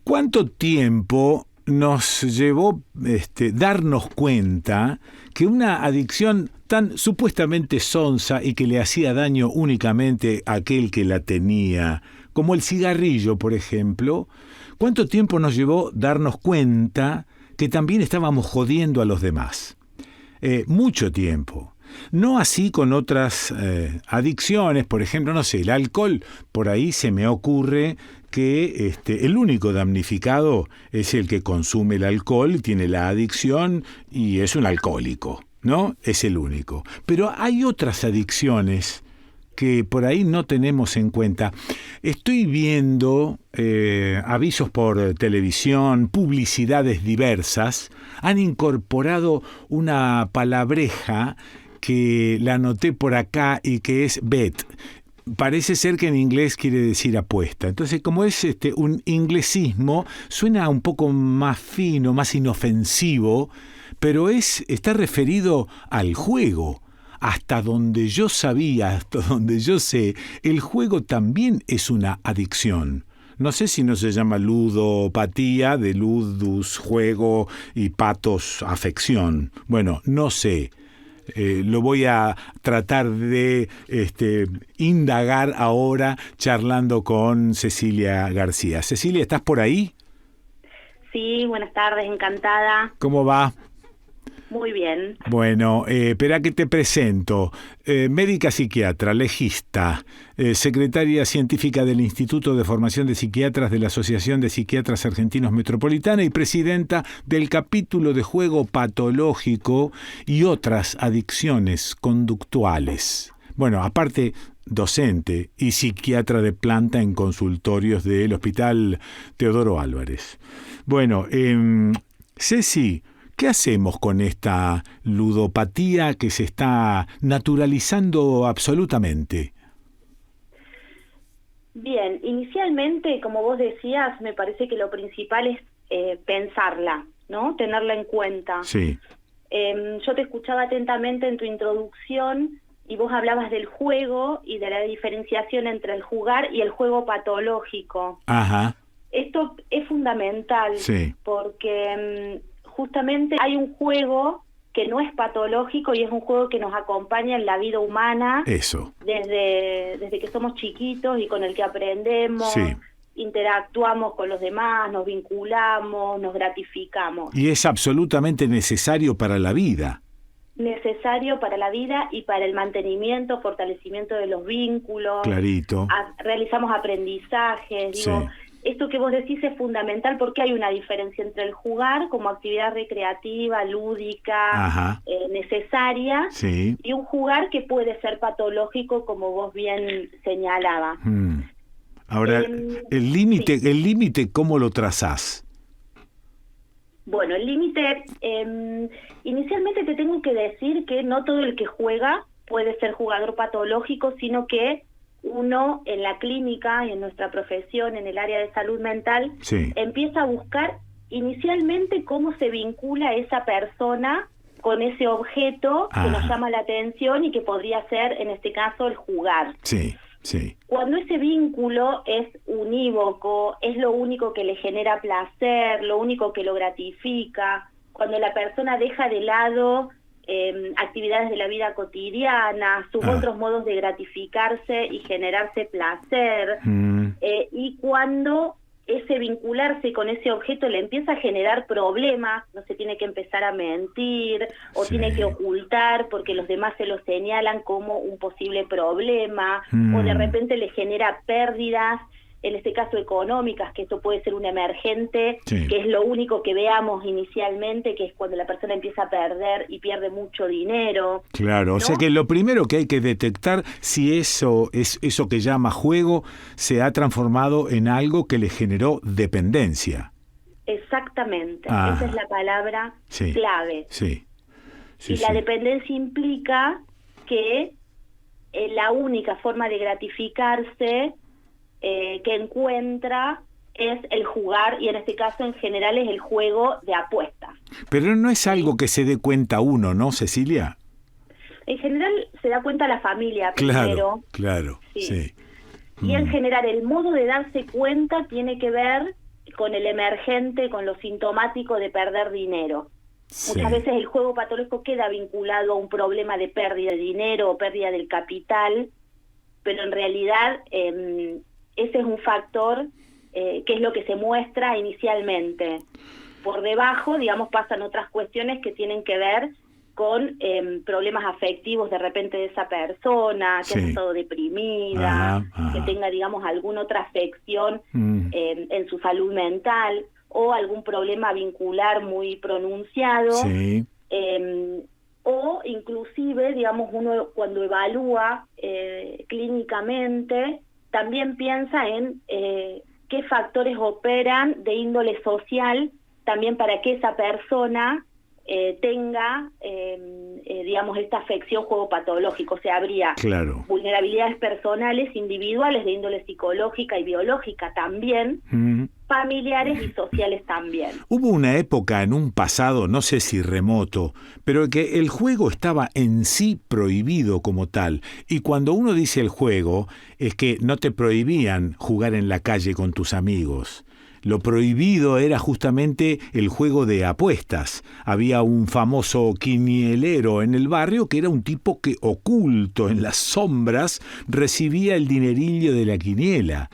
¿Cuánto tiempo nos llevó darnos cuenta que una adicción tan supuestamente sonsa y que le hacía daño únicamente a aquel que la tenía, como el cigarrillo, por ejemplo, cuánto tiempo nos llevó darnos cuenta que también estábamos jodiendo a los demás? Mucho tiempo. No así con otras adicciones, por ejemplo, no sé, el alcohol, por ahí se me ocurre que el único damnificado es el que consume el alcohol, tiene la adicción y es un alcohólico, ¿no? Es el único. Pero hay otras adicciones que por ahí no tenemos en cuenta. Estoy viendo avisos por televisión, publicidades diversas, han incorporado una palabreja que la anoté por acá y que es bet. Parece ser que en inglés quiere decir apuesta. Entonces, como es un inglesismo, suena un poco más fino, más inofensivo, pero está referido al juego. Hasta donde yo sabía, hasta donde yo sé, el juego también es una adicción. No sé si no se llama ludopatía, de ludus, juego, y patos, afección. Bueno, no sé. Lo voy a tratar de indagar ahora charlando con Cecilia García. Cecilia, ¿estás por ahí? Sí, buenas tardes, encantada. ¿Cómo va? Muy bien. Bueno, espera que te presento. Médica psiquiatra, legista, secretaria científica del Instituto de Formación de Psiquiatras de la Asociación de Psiquiatras Argentinos Metropolitana y presidenta del capítulo de juego patológico y otras adicciones conductuales. Bueno, aparte, docente y psiquiatra de planta en consultorios del Hospital Teodoro Álvarez. Bueno, Ceci, ¿qué hacemos con esta ludopatía que se está naturalizando absolutamente? Bien, inicialmente, como vos decías, me parece que lo principal es pensarla, ¿no? Tenerla en cuenta. Sí. Yo te escuchaba atentamente en tu introducción y vos hablabas del juego y de la diferenciación entre el jugar y el juego patológico. Ajá. Esto es fundamental, sí, porque justamente hay un juego que no es patológico y es un juego que nos acompaña en la vida humana. Eso. Desde que somos chiquitos y con el que aprendemos, sí, interactuamos con los demás, nos vinculamos, nos gratificamos. Y es absolutamente necesario para la vida. Necesario para la vida y para el mantenimiento, fortalecimiento de los vínculos. Clarito. Realizamos aprendizajes, Sí. digo, esto que vos decís es fundamental porque hay una diferencia entre el jugar como actividad recreativa, lúdica, necesaria, sí, y un jugar que puede ser patológico, como vos bien señalabas. Ahora, el límite, ¿cómo lo trazás? Bueno, el límite, inicialmente te tengo que decir que no todo el que juega puede ser jugador patológico, sino que uno en la clínica y en nuestra profesión, en el área de salud mental, sí, empieza a buscar inicialmente cómo se vincula esa persona con ese objeto que nos llama la atención y que podría ser, en este caso, el jugar. Sí, sí. Cuando ese vínculo es unívoco, es lo único que le genera placer, lo único que lo gratifica, cuando la persona deja de lado actividades de la vida cotidiana, sus otros modos de gratificarse y generarse placer, y cuando ese vincularse con ese objeto le empieza a generar problemas, no se tiene que empezar a mentir o tiene que ocultar porque los demás se lo señalan como un posible problema, o de repente le genera pérdidas, en este caso económicas, que esto puede ser un emergente, que es lo único que veamos inicialmente, que es cuando la persona empieza a perder y pierde mucho dinero. Claro, ¿no? O sea que lo primero que hay que detectar si eso que llama juego se ha transformado en algo que le generó dependencia. Exactamente, esa es la palabra clave. La dependencia implica que la única forma de gratificarse que encuentra es el jugar, y en este caso en general es el juego de apuesta. Pero no es algo que se dé cuenta uno, ¿no, Cecilia? En general se da cuenta la familia primero. Claro, sí. Y en general el modo de darse cuenta tiene que ver con el emergente, con lo sintomático de perder dinero. Sí. Muchas veces el juego patológico queda vinculado a un problema de pérdida de dinero o pérdida del capital, pero en realidad ese es un factor que es lo que se muestra inicialmente. Por debajo, digamos, pasan otras cuestiones que tienen que ver con problemas afectivos de repente de esa persona, que Sí. haya estado deprimida, Ajá. que tenga, digamos, alguna otra afección en su salud mental, o algún problema vincular muy pronunciado, Sí. o inclusive, digamos, uno cuando evalúa clínicamente, también piensa en qué factores operan de índole social también para que esa persona tenga, digamos, esta afección juego patológico. O sea, habría Claro. vulnerabilidades personales, individuales, de índole psicológica y biológica también, familiares y sociales también. Hubo una época en un pasado, no sé si remoto, pero que el juego estaba en sí prohibido como tal. Y cuando uno dice el juego, es que no te prohibían jugar en la calle con tus amigos. Lo prohibido era justamente el juego de apuestas. Había un famoso quinielero en el barrio que era un tipo que oculto en las sombras recibía el dinerillo de la quiniela.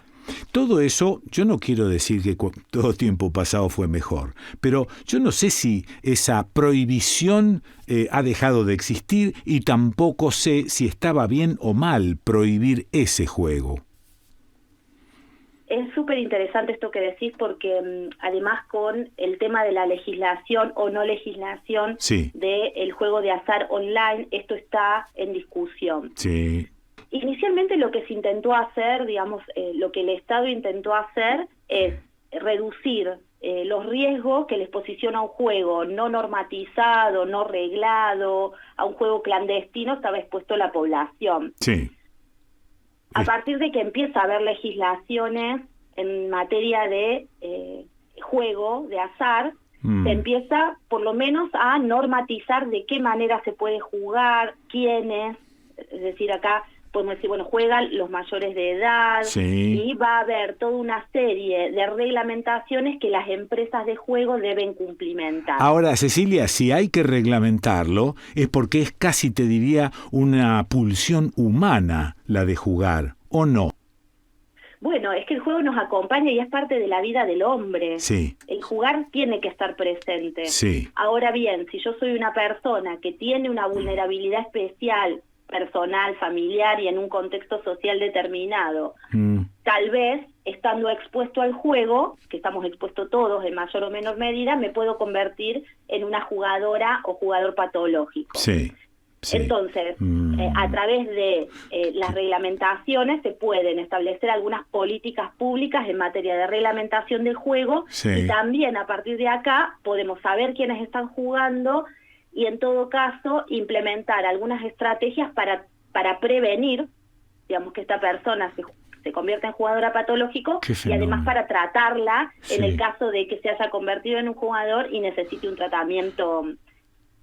Todo eso, yo no quiero decir que todo tiempo pasado fue mejor, pero yo no sé si esa prohibición ha dejado de existir y tampoco sé si estaba bien o mal prohibir ese juego. Es súper interesante esto que decís porque además con el tema de la legislación o no legislación Sí. del juego de azar online, esto está en discusión. Sí. Inicialmente lo que se intentó hacer, digamos, lo que el Estado intentó hacer es reducir los riesgos que la exposición a un juego no normatizado, no reglado, a un juego clandestino estaba expuesto la población. Sí. A partir de que empieza a haber legislaciones en materia de juego, de azar, se empieza por lo menos a normatizar de qué manera se puede jugar, quiénes, es decir, acá podemos decir, bueno, juegan los mayores de edad, Sí. y va a haber toda una serie de reglamentaciones que las empresas de juego deben cumplimentar. Ahora, Cecilia, si hay que reglamentarlo, es porque es casi, te diría, una pulsión humana la de jugar, ¿o no? Bueno, es que el juego nos acompaña y es parte de la vida del hombre. Sí. El jugar tiene que estar presente. Sí. Ahora bien, si yo soy una persona que tiene una vulnerabilidad especial, personal, familiar y en un contexto social determinado, tal vez estando expuesto al juego, que estamos expuestos todos en mayor o menor medida, me puedo convertir en una jugadora o jugador patológico. Sí. Sí. Entonces, a través de las reglamentaciones se pueden establecer algunas políticas públicas en materia de reglamentación del juego, Sí. y también a partir de acá podemos saber quiénes están jugando y en todo caso implementar algunas estrategias para prevenir, digamos, que esta persona se convierta en jugadora patológico, y además para tratarla en el caso de que se haya convertido en un jugador y necesite un tratamiento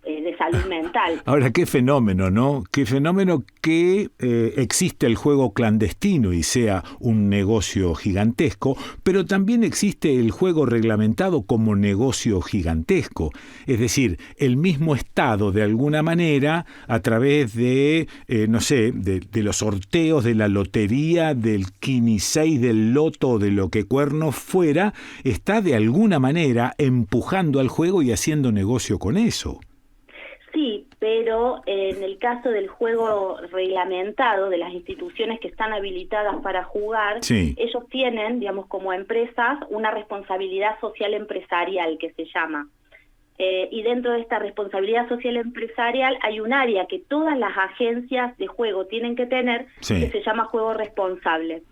de salud mental. Ahora, qué fenómeno, ¿no? Qué fenómeno que existe el juego clandestino y sea un negocio gigantesco, pero también existe el juego reglamentado como negocio gigantesco. Es decir, el mismo Estado, de alguna manera, a través de, no sé, de los sorteos, de la lotería, del Quinisei, del loto, de lo que cuerno fuera, está de alguna manera empujando al juego y haciendo negocio con eso. Sí, pero en el caso del juego reglamentado, de las instituciones que están habilitadas para jugar, sí. Ellos tienen, digamos, como empresas, una responsabilidad social empresarial que se llama. Y dentro de esta responsabilidad social empresarial hay un área que todas las agencias de juego tienen que tener, sí. que se llama juego responsable.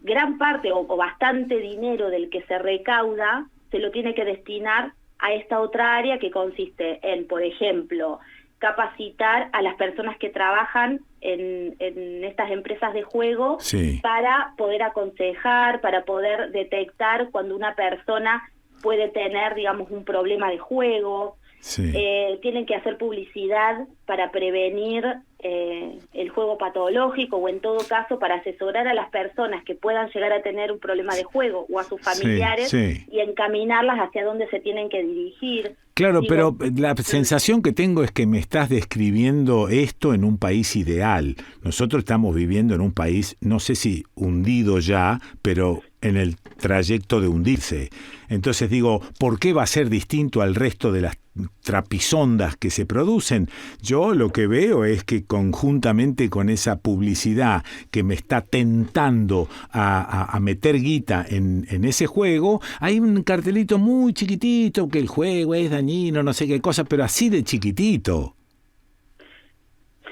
Gran parte o bastante dinero del que se recauda se lo tiene que destinar a esta otra área que consiste en, por ejemplo, capacitar a las personas que trabajan en estas empresas de juego sí. para poder aconsejar, para poder detectar cuando una persona puede tener, digamos, un problema de juego. Sí. Tienen que hacer publicidad para prevenir el juego patológico, o en todo caso para asesorar a las personas que puedan llegar a tener un problema de juego o a sus familiares, sí. y encaminarlas hacia dónde se tienen que dirigir. Claro, Digo, pero la sensación que tengo es que me estás describiendo esto en un país ideal. Nosotros estamos viviendo en un país, no sé si hundido ya, pero en el trayecto de hundirse. Entonces digo, ¿por qué va a ser distinto al resto de las trapisondas que se producen? Yo lo que veo es que conjuntamente con esa publicidad que me está tentando a meter guita en ese juego, hay un cartelito muy chiquitito que el juego es dañino, no sé qué cosa, pero así de chiquitito.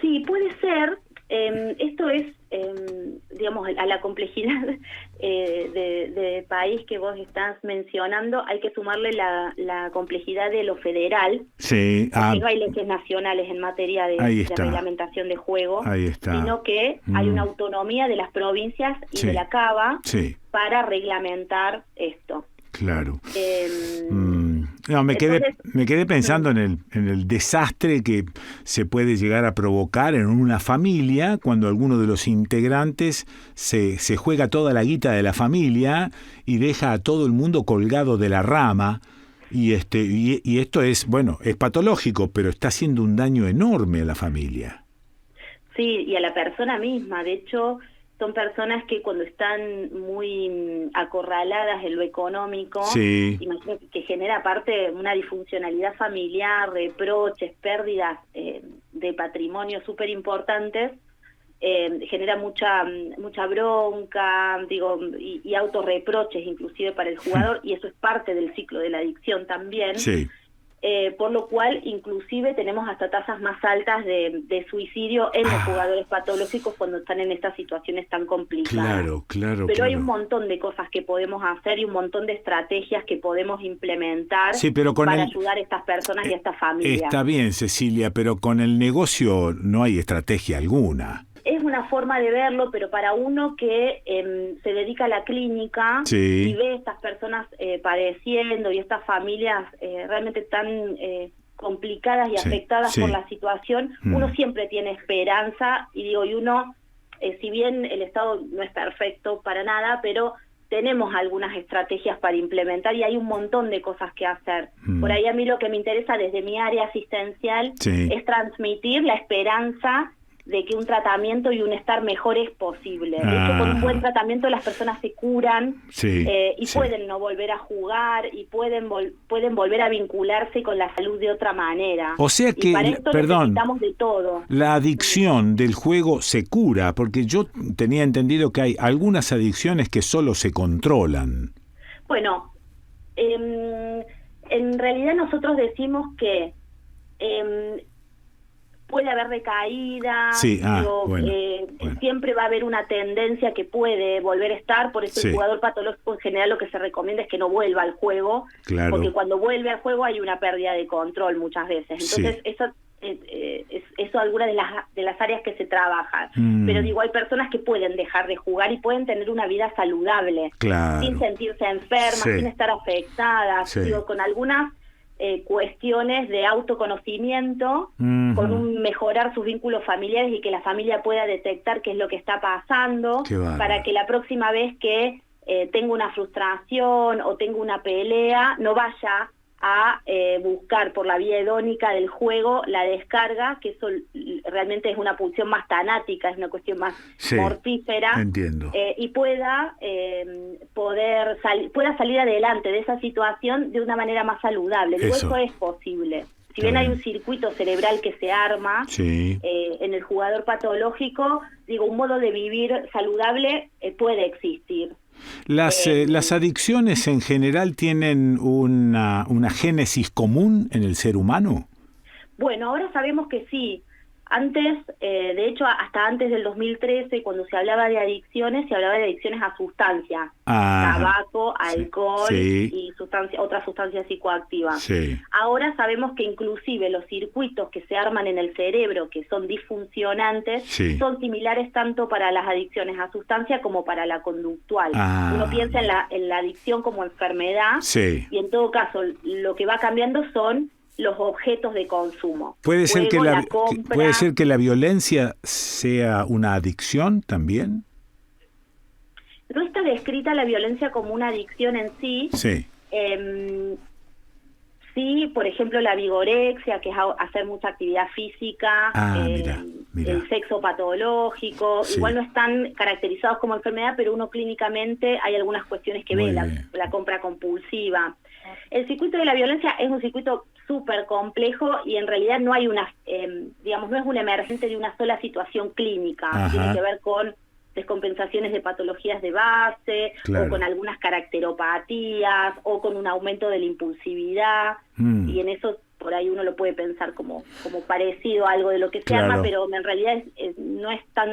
Sí, puede ser. Esto es, digamos, a la complejidad de país que vos estás mencionando, hay que sumarle la complejidad de lo federal. Sí, No hay leyes nacionales en materia de reglamentación de juego, sino que hay una autonomía de las provincias y de la CABA para reglamentar esto. Claro. No, me quedé pensando en el desastre que se puede llegar a provocar en una familia cuando alguno de los integrantes se juega toda la guita de la familia y deja a todo el mundo colgado de la rama. Y esto es, bueno, es patológico, pero está haciendo un daño enorme a la familia. Sí, y a la persona misma. De hecho, son personas que cuando están muy acorraladas en lo económico, imagino que genera aparte una disfuncionalidad familiar, reproches, pérdidas de patrimonio súper importantes, genera mucha bronca, digo, y autorreproches inclusive para el jugador, y eso es parte del ciclo de la adicción también. Sí. Por lo cual inclusive tenemos hasta tasas más altas de suicidio en los jugadores patológicos cuando están en estas situaciones tan complicadas. Claro. Pero hay un montón de cosas que podemos hacer y un montón de estrategias que podemos implementar para ayudar a estas personas y a estas familias. Está bien, Cecilia, pero con el negocio no hay estrategia alguna. Es una forma de verlo, pero para uno que se dedica a la clínica y ve estas personas padeciendo y estas familias realmente tan complicadas y afectadas por la situación, uno siempre tiene esperanza, y uno, si bien el Estado no es perfecto para nada, pero tenemos algunas estrategias para implementar y hay un montón de cosas que hacer. Por ahí a mí lo que me interesa desde mi área asistencial es transmitir la esperanza de que un tratamiento y un estar mejor es posible. De hecho, con un buen tratamiento las personas se curan y pueden no volver a jugar y pueden volver a vincularse con la salud de otra manera. O sea que, y para esto necesitamos de todo. La adicción del juego se cura, porque yo tenía entendido que hay algunas adicciones que solo se controlan. Bueno, en realidad nosotros decimos que puede haber recaída, siempre va a haber una tendencia que puede volver a estar, por eso el jugador patológico en general lo que se recomienda es que no vuelva al juego, porque cuando vuelve al juego hay una pérdida de control muchas veces, entonces eso es alguna de las áreas que se trabajan, pero hay personas que pueden dejar de jugar y pueden tener una vida saludable, sin sentirse enfermas, sin estar afectadas, con algunas cuestiones de autoconocimiento, con un mejorar sus vínculos familiares y que la familia pueda detectar qué es lo que está pasando, para que la próxima vez que tenga una frustración o tenga una pelea, no vaya a buscar por la vía hedónica del juego la descarga, que eso realmente es una pulsión más tanática, es una cuestión más mortífera, y pueda salir adelante de esa situación de una manera más saludable. Eso es posible. Si bien hay un circuito cerebral que se arma en el jugador patológico, un modo de vivir saludable puede existir. Las adicciones en general tienen una génesis común en el ser humano. Bueno, ahora sabemos que sí. Antes, de hecho, hasta antes del 2013, cuando se hablaba de adicciones, se hablaba de adicciones a sustancias, tabaco, alcohol y otras sustancias psicoactivas. Ahora sabemos que inclusive los circuitos que se arman en el cerebro, que son disfuncionantes, son similares tanto para las adicciones a sustancia como para la conductual. Uno piensa en la adicción como enfermedad y en todo caso lo que va cambiando son los objetos de consumo. ¿Puede ser que la compra. puede ser que la violencia sea una adicción también? No está descrita la violencia como una adicción en sí. Sí. Sí, por ejemplo, la vigorexia, que es hacer mucha actividad física, Mira. el sexo patológico, Sí. igual no están caracterizados como enfermedad, pero uno clínicamente hay algunas cuestiones que Muy ve, bien. la compra compulsiva. El circuito de la violencia es un circuito súper complejo y en realidad no hay una, digamos, no es un emergente de una sola situación clínica. Ajá. Tiene que ver con descompensaciones de patologías de base, Claro. o con algunas caracteropatías, o con un aumento de la impulsividad, y en eso por ahí uno lo puede pensar como parecido a algo de lo que se Claro. arma, pero en realidad no es tan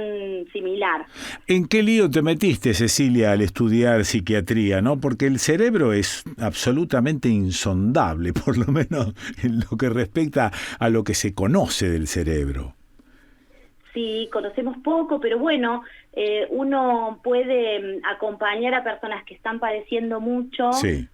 similar. ¿En qué lío te metiste, Cecilia, al estudiar psiquiatría, no? Porque el cerebro es absolutamente insondable, por lo menos en lo que respecta a lo que se conoce del cerebro. Sí, conocemos poco, pero bueno, uno puede acompañar a personas que están padeciendo mucho. Sí.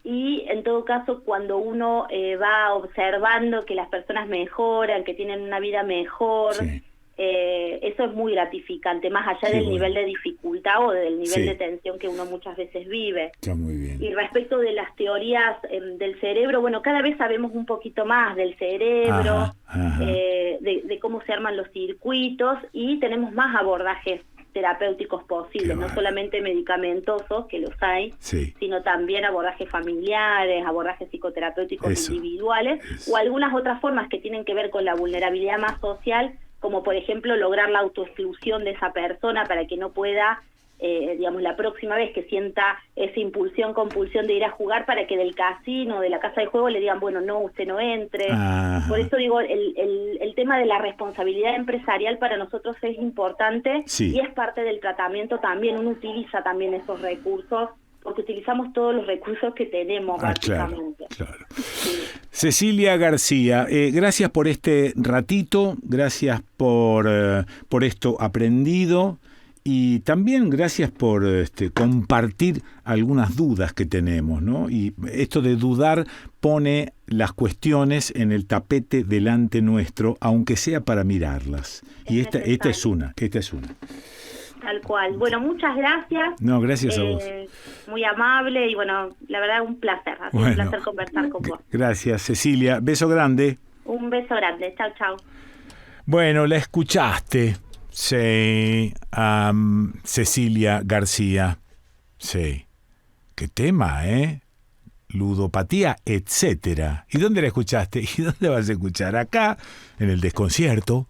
Y en todo caso, cuando uno va observando que las personas mejoran, que tienen una vida mejor, Sí. eso es muy gratificante, más allá Qué del bueno. nivel de dificultad o del nivel Sí. de tensión que uno muchas veces vive. Está muy bien. Y respecto de las teorías del cerebro, bueno, cada vez sabemos un poquito más del cerebro, Ajá. de cómo se arman los circuitos, y tenemos más abordajes terapéuticos posibles, Qué no bárbaro. solamente medicamentosos, que los hay, Sí. sino también abordajes familiares, abordajes psicoterapéuticos Eso. individuales, o algunas otras formas que tienen que ver con la vulnerabilidad más social, como por ejemplo lograr la autoexclusión de esa persona para que no pueda, digamos, la próxima vez que sienta esa compulsión de ir a jugar, para que del casino, de la casa de juego, le digan, bueno, no, usted no entre. Ajá. Por eso digo, el tema de la responsabilidad empresarial para nosotros es importante, Sí. y es parte del tratamiento también. Uno utiliza también esos recursos, porque utilizamos todos los recursos que tenemos, Claro, básicamente. claro. Sí. Cecilia García, gracias por este ratito, gracias por esto aprendido, y también gracias por compartir algunas dudas que tenemos, ¿no? Y esto de dudar pone las cuestiones en el tapete delante nuestro, aunque sea para mirarlas. Y esta es una. Tal cual. Bueno, muchas gracias. No, gracias a vos. Muy amable, y bueno, la verdad un placer. Ha sido un placer conversar con vos. Gracias, Cecilia. Beso grande. Un beso grande. Chau, chau. Bueno, la escuchaste. Sí, Cecilia García. Sí. Qué tema, ¿eh? Ludopatía, etcétera. ¿Y dónde la escuchaste? ¿Y dónde vas a escuchar? Acá, en el Desconcierto.